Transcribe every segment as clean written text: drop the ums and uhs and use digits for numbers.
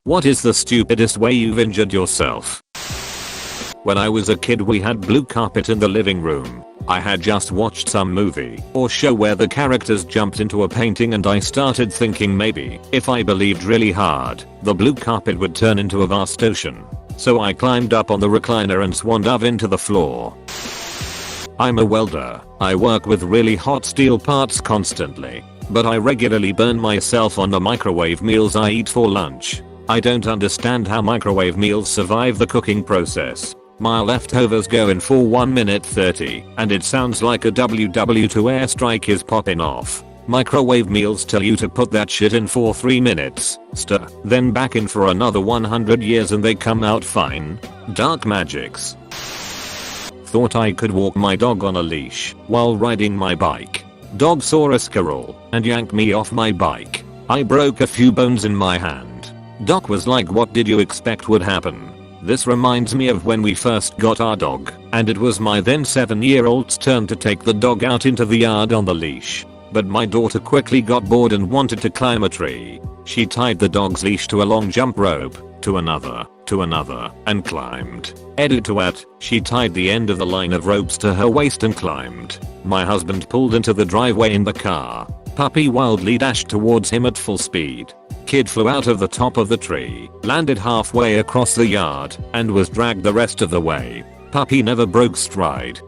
What is the stupidest way you've injured yourself? When I was a kid we had blue carpet in the living room. I had just watched some movie or show where the characters jumped into a painting and I started thinking maybe if I believed really hard, the blue carpet would turn into a vast ocean. So I climbed up on the recliner and swan dove into the floor. I'm a welder. I work with really hot steel parts constantly, but I regularly burn myself on the microwave meals I eat for lunch. I don't understand how microwave meals survive the cooking process. My leftovers go in for 1 minute 30 and it sounds like a WW2 airstrike is popping off. Microwave meals tell you to put that shit in for 3 minutes, stir, then back in for another 100 years and they come out fine. Dark magics. Thought I could walk my dog on a leash while riding my bike. Dog saw a squirrel and yanked me off my bike. I broke a few bones in my hand. Doc was like, what did you expect would happen? This reminds me of when we first got our dog, and it was my then 7-year-old's turn to take the dog out into the yard on the leash. But my daughter quickly got bored and wanted to climb a tree. She tied the dog's leash to a long jump rope, to another, and climbed. Edit to at, she tied the end of the line of ropes to her waist and climbed. My husband pulled into the driveway in the car. Puppy wildly dashed towards him at full speed. Kid flew out of the top of the tree, landed halfway across the yard, and was dragged the rest of the way. Puppy never broke stride.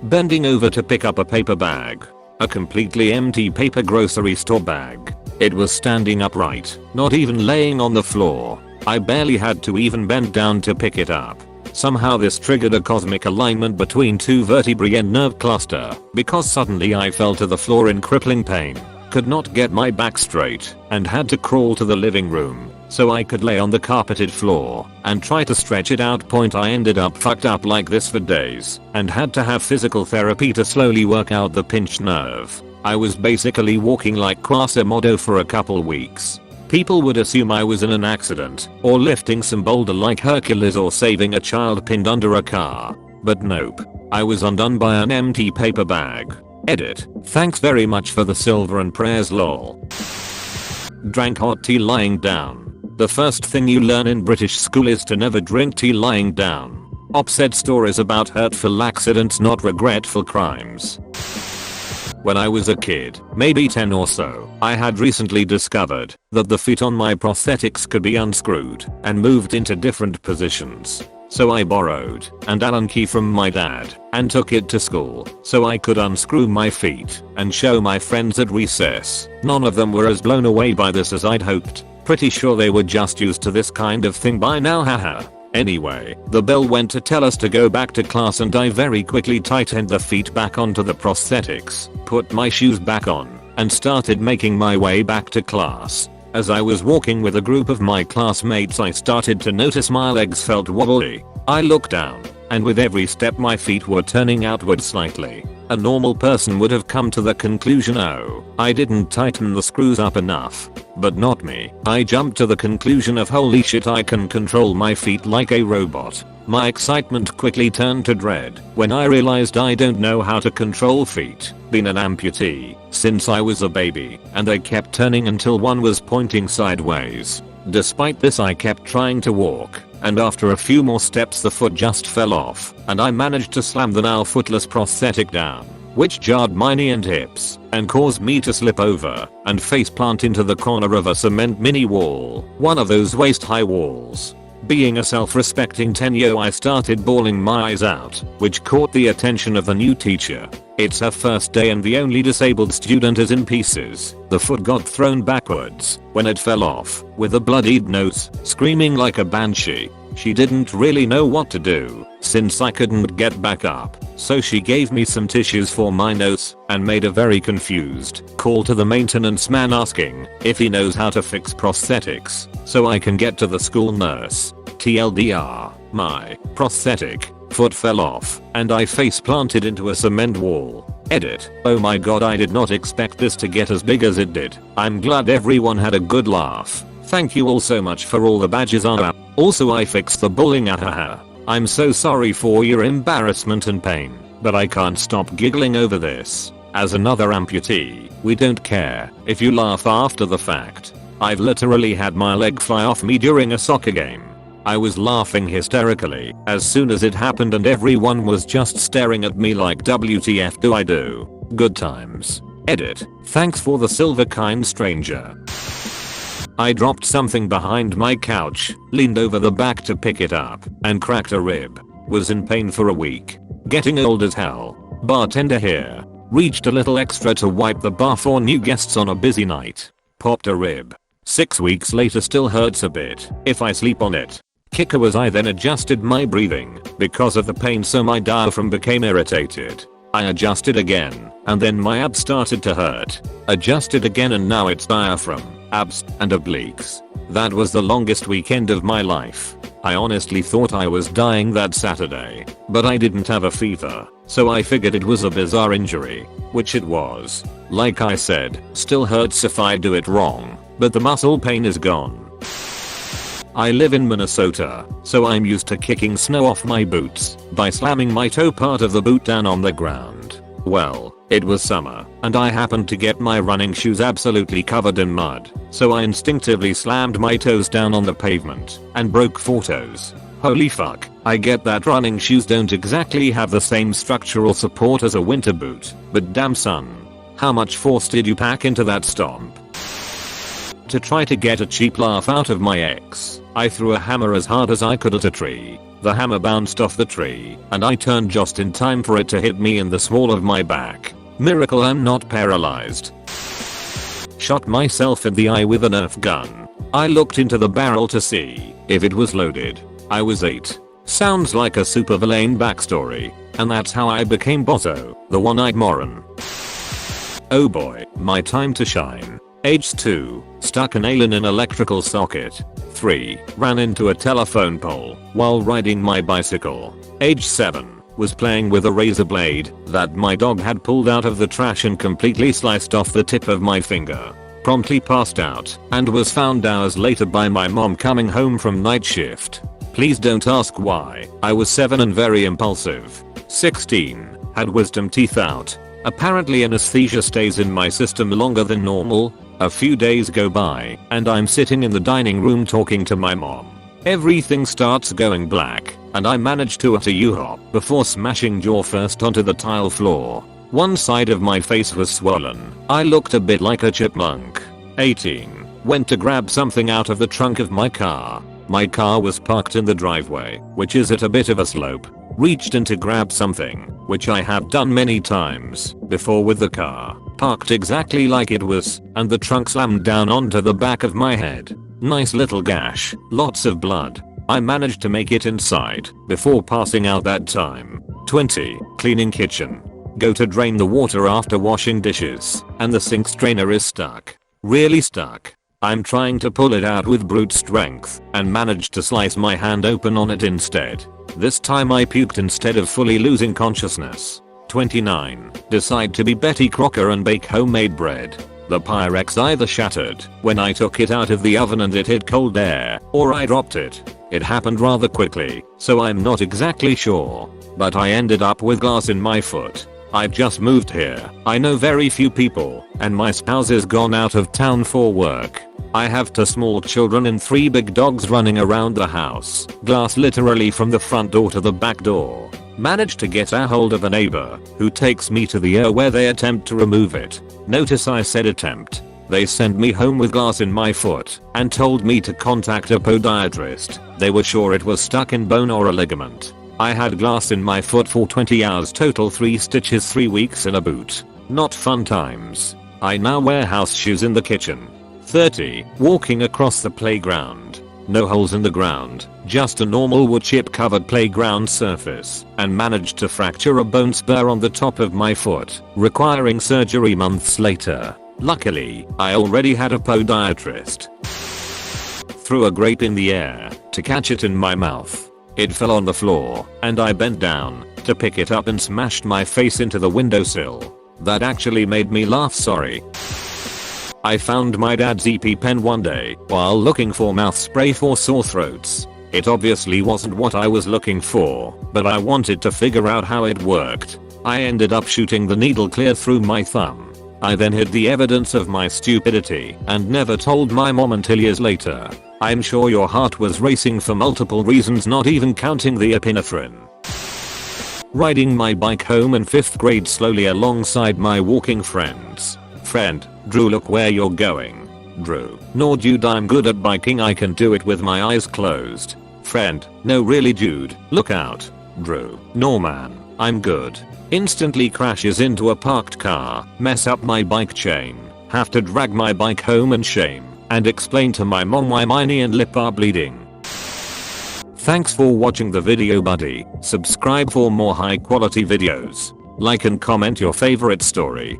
Bending over to pick up a paper bag. A completely empty paper grocery store bag. It was standing upright, not even laying on the floor. I barely had to even bend down to pick it up. Somehow this triggered a cosmic alignment between two vertebrae and nerve cluster, because suddenly I fell to the floor in crippling pain. Could not get my back straight and had to crawl to the living room so I could lay on the carpeted floor and try to stretch it out. I ended up fucked up like this for days and had to have physical therapy to slowly work out the pinched nerve. I was basically walking like Quasimodo for a couple weeks. People would assume I was in an accident or lifting some boulder like Hercules or saving a child pinned under a car. But nope. I was undone by an empty paper bag. Edit. Thanks very much for the silver and prayers lol. Drank hot tea lying down. The first thing you learn in British school is to never drink tea lying down. Upset stories about hurtful accidents, not regretful crimes. When I was a kid, maybe 10 or so, I had recently discovered that the feet on my prosthetics could be unscrewed and moved into different positions. So I borrowed an Allen key from my dad and took it to school so I could unscrew my feet and show my friends at recess. None of them were as blown away by this as I'd hoped. Pretty sure they were just used to this kind of thing by now, haha. Anyway, the bell went to tell us to go back to class and I very quickly tightened the feet back onto the prosthetics, put my shoes back on, and started making my way back to class. As I was walking with a group of my classmates I started to notice my legs felt wobbly. I looked down, and with every step my feet were turning outward slightly. A normal person would have come to the conclusion, oh, I didn't tighten the screws up enough. But not me. I jumped to the conclusion of holy shit, I can control my feet like a robot. My excitement quickly turned to dread when I realized I don't know how to control feet. Been an amputee since I was a baby and they kept turning until one was pointing sideways. Despite this I kept trying to walk, and after a few more steps the foot just fell off and I managed to slam the now footless prosthetic down, which jarred my knee and hips and caused me to slip over and faceplant into the corner of a cement mini wall, one of those waist-high walls. Being a self-respecting 10-year, I started bawling my eyes out, which caught the attention of the new teacher. It's her first day and the only disabled student is in pieces. The foot got thrown backwards when it fell off, with a bloodied nose, screaming like a banshee. She didn't really know what to do, since I couldn't get back up, so she gave me some tissues for my nose, and made a very confused call to the maintenance man asking if he knows how to fix prosthetics, so I can get to the school nurse. TLDR, my prosthetic foot fell off, and I face planted into a cement wall. Edit. Oh my god, I did not expect this to get as big as it did. I'm glad everyone had a good laugh. Thank you all so much for all the badges on app. Also I fixed the bullying, ahaha. I'm so sorry for your embarrassment and pain, but I can't stop giggling over this. As another amputee, we don't care if you laugh after the fact. I've literally had my leg fly off me during a soccer game. I was laughing hysterically as soon as it happened and everyone was just staring at me like WTF do I do? Good times. Edit. Thanks for the silver kind stranger. I dropped something behind my couch, leaned over the back to pick it up, and cracked a rib. Was in pain for a week. Getting old as hell. Bartender here. Reached a little extra to wipe the bar for new guests on a busy night. Popped a rib. 6 weeks later still hurts a bit if I sleep on it. Kicker was I then adjusted my breathing because of the pain so my diaphragm became irritated. I adjusted again and then my abs started to hurt. Adjusted again and now it's diaphragm, abs, and obliques. That was the longest weekend of my life. I honestly thought I was dying that Saturday, but I didn't have a fever, so I figured it was a bizarre injury, which it was. Like I said, still hurts if I do it wrong, but the muscle pain is gone. I live in Minnesota, so I'm used to kicking snow off my boots by slamming my toe part of the boot down on the ground. Well, it was summer, and I happened to get my running shoes absolutely covered in mud, so I instinctively slammed my toes down on the pavement and broke 4 toes. Holy fuck, I get that running shoes don't exactly have the same structural support as a winter boot, but damn son. How much force did you pack into that stomp? To try to get a cheap laugh out of my ex, I threw a hammer as hard as I could at a tree. The hammer bounced off the tree, and I turned just in time for it to hit me in the small of my back. Miracle I'm not paralyzed. Shot myself in the eye with a Nerf gun. I looked into the barrel to see if it was loaded. I was 8. Sounds like a supervillain backstory. And that's how I became Botto, the one-eyed moron. Oh boy, my time to shine. Age 2, stuck a nail in an electrical socket. 3, ran into a telephone pole while riding my bicycle. Age 7, was playing with a razor blade that my dog had pulled out of the trash and completely sliced off the tip of my finger. Promptly passed out and was found hours later by my mom coming home from night shift. Please don't ask why. I was 7 and very impulsive. 16, had wisdom teeth out. Apparently anesthesia stays in my system longer than normal. A few days go by and I'm sitting in the dining room talking to my mom. Everything starts going black and I manage to utter U-hop before smashing jaw first onto the tile floor. One side of my face was swollen. I looked a bit like a chipmunk. 18. Went to grab something out of the trunk of my car. My car was parked in the driveway, which is at a bit of a slope. Reached in to grab something, which I have done many times before with the car. Parked exactly like it was, and the trunk slammed down onto the back of my head. Nice little gash, lots of blood. I managed to make it inside before passing out that time. 20. Cleaning kitchen. Go to drain the water after washing dishes, and the sink strainer is stuck. Really stuck. I'm trying to pull it out with brute strength, and managed to slice my hand open on it instead. This time I puked instead of fully losing consciousness. 29. Decide to be Betty Crocker and bake homemade bread. The Pyrex either shattered when I took it out of the oven and it hit cold air, or I dropped it. It happened rather quickly, so I'm not exactly sure. But I ended up with glass in my foot. I've just moved here. I know very few people, and my spouse is gone out of town for work. I have 2 small children and 3 big dogs running around the house. Glass literally from the front door to the back door. Managed to get a hold of a neighbor who takes me to the where they attempt to remove it. Notice I said attempt. They sent me home with glass in my foot and told me to contact a podiatrist. They were sure it was stuck in bone or a ligament. I had glass in my foot for 20 hours total, 3 stitches, 3 weeks in a boot. Not fun times. I now wear house shoes in the kitchen. 30. Walking across the playground. No holes in the ground, just a normal wood chip covered playground surface, and managed to fracture a bone spur on the top of my foot, requiring surgery months later. Luckily, I already had a podiatrist. Threw a grape in the air to catch it in my mouth. It fell on the floor, and I bent down to pick it up and smashed my face into the windowsill. That actually made me laugh, sorry. I found my dad's EpiPen one day while looking for mouth spray for sore throats. It obviously wasn't what I was looking for, but I wanted to figure out how it worked. I ended up shooting the needle clear through my thumb. I then hid the evidence of my stupidity and never told my mom until years later. I'm sure your heart was racing for multiple reasons, not even counting the epinephrine. Riding my bike home in 5th grade slowly alongside my walking friends. Friend, Drew, look where you're going. Drew, no dude, I'm good at biking, I can do it with my eyes closed. Friend, no really dude, look out. Drew, no man, I'm good. Instantly crashes into a parked car, mess up my bike chain, have to drag my bike home in shame, and explain to my mom why my knee and lip are bleeding. Thanks for watching the video, buddy. Subscribe for more high quality videos. Like and comment your favorite story.